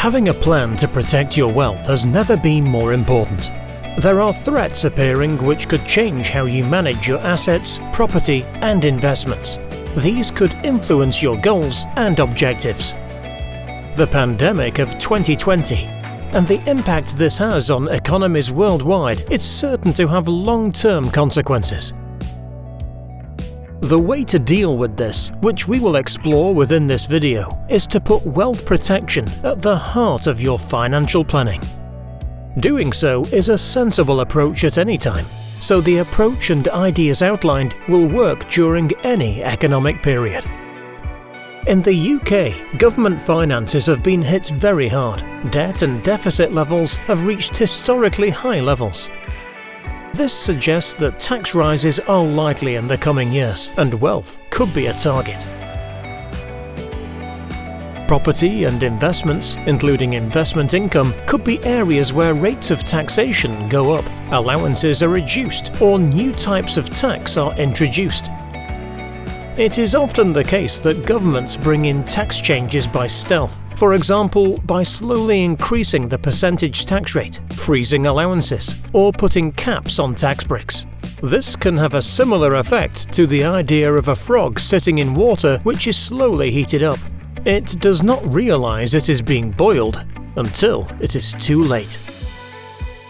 Having a plan to protect your wealth has never been more important. There are threats appearing which could change how you manage your assets, property, and investments. These could influence your goals and objectives. The pandemic of 2020 and the impact this has on economies worldwide is certain to have long-term consequences. The way to deal with this, which we will explore within this video, is to put wealth protection at the heart of your financial planning. Doing so is a sensible approach at any time, so the approach and ideas outlined will work during any economic period. In the UK, government finances have been hit very hard. Debt and deficit levels have reached historically high levels. This suggests that tax rises are likely in the coming years, and wealth could be a target. Property and investments, including investment income, could be areas where rates of taxation go up, allowances are reduced, or new types of tax are introduced. It is often the case that governments bring in tax changes by stealth, for example by slowly increasing the percentage tax rate, freezing allowances, or putting caps on tax breaks. This can have a similar effect to the idea of a frog sitting in water which is slowly heated up. It does not realize it is being boiled until it is too late.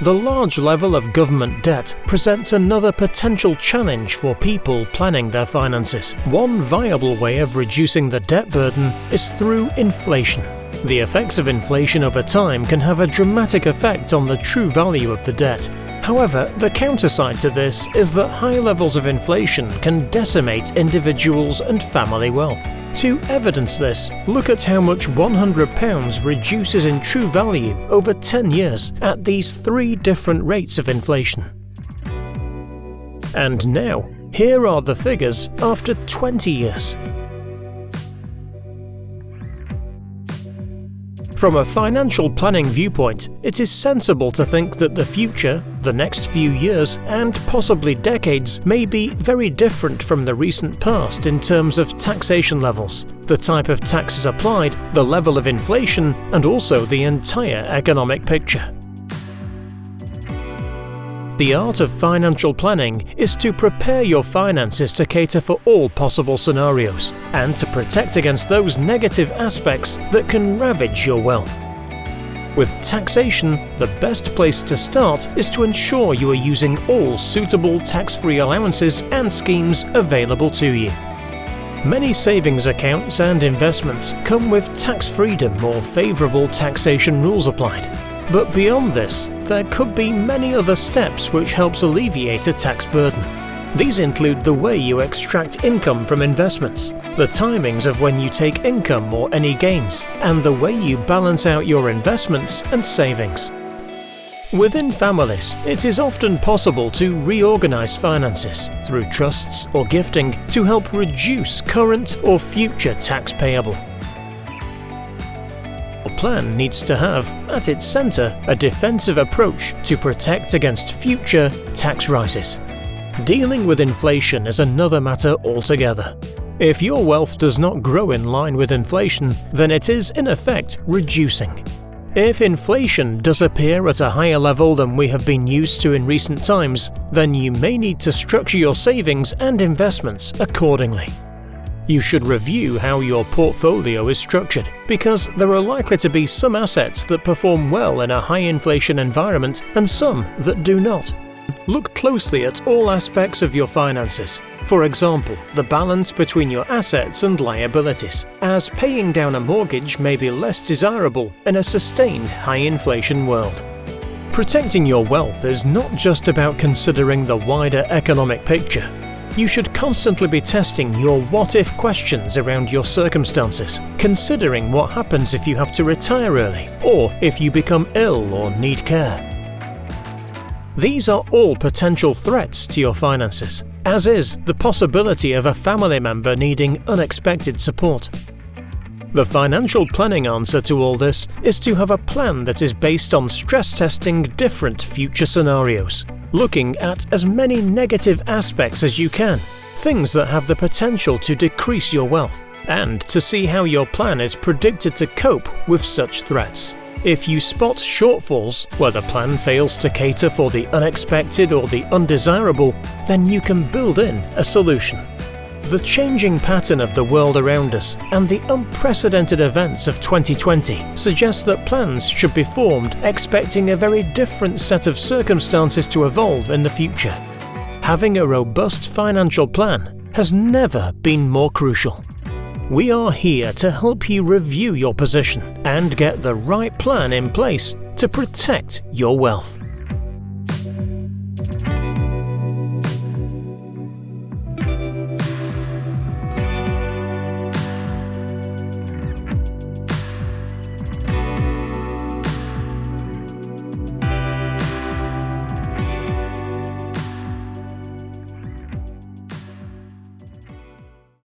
The large level of government debt presents another potential challenge for people planning their finances. One viable way of reducing the debt burden is through inflation. The effects of inflation over time can have a dramatic effect on the true value of the debt. However, the counterside to this is that high levels of inflation can decimate individuals' and family wealth. To evidence this, look at how much £100 reduces in true value over 10 years at these three different rates of inflation. And now, here are the figures after 20 years. From a financial planning viewpoint, it is sensible to think that the future, the next few years, and possibly decades may be very different from the recent past in terms of taxation levels, the type of taxes applied, the level of inflation, and also the entire economic picture. The art of financial planning is to prepare your finances to cater for all possible scenarios and to protect against those negative aspects that can ravage your wealth. With taxation, the best place to start is to ensure you are using all suitable tax-free allowances and schemes available to you. Many savings accounts and investments come with tax freedom or favourable taxation rules applied. But beyond this, there could be many other steps which helps alleviate a tax burden. These include the way you extract income from investments, the timings of when you take income or any gains, and the way you balance out your investments and savings. Within families, it is often possible to reorganize finances through trusts or gifting to help reduce current or future tax payable. Your plan needs to have, at its center, a defensive approach to protect against future tax rises. Dealing with inflation is another matter altogether. If your wealth does not grow in line with inflation, then it is in effect reducing. If inflation does appear at a higher level than we have been used to in recent times, then you may need to structure your savings and investments accordingly. You should review how your portfolio is structured, because there are likely to be some assets that perform well in a high inflation environment and some that do not. Look closely at all aspects of your finances. For example, the balance between your assets and liabilities, as paying down a mortgage may be less desirable in a sustained high inflation world. Protecting your wealth is not just about considering the wider economic picture. You should constantly be testing your what-if questions around your circumstances, considering what happens if you have to retire early, or if you become ill or need care. These are all potential threats to your finances, as is the possibility of a family member needing unexpected support. The financial planning answer to all this is to have a plan that is based on stress testing different future scenarios, looking at as many negative aspects as you can, things that have the potential to decrease your wealth, and to see how your plan is predicted to cope with such threats. If you spot shortfalls where the plan fails to cater for the unexpected or the undesirable, then you can build in a solution. The changing pattern of the world around us and the unprecedented events of 2020 suggest that plans should be formed expecting a very different set of circumstances to evolve in the future. Having a robust financial plan has never been more crucial. We are here to help you review your position and get the right plan in place to protect your wealth.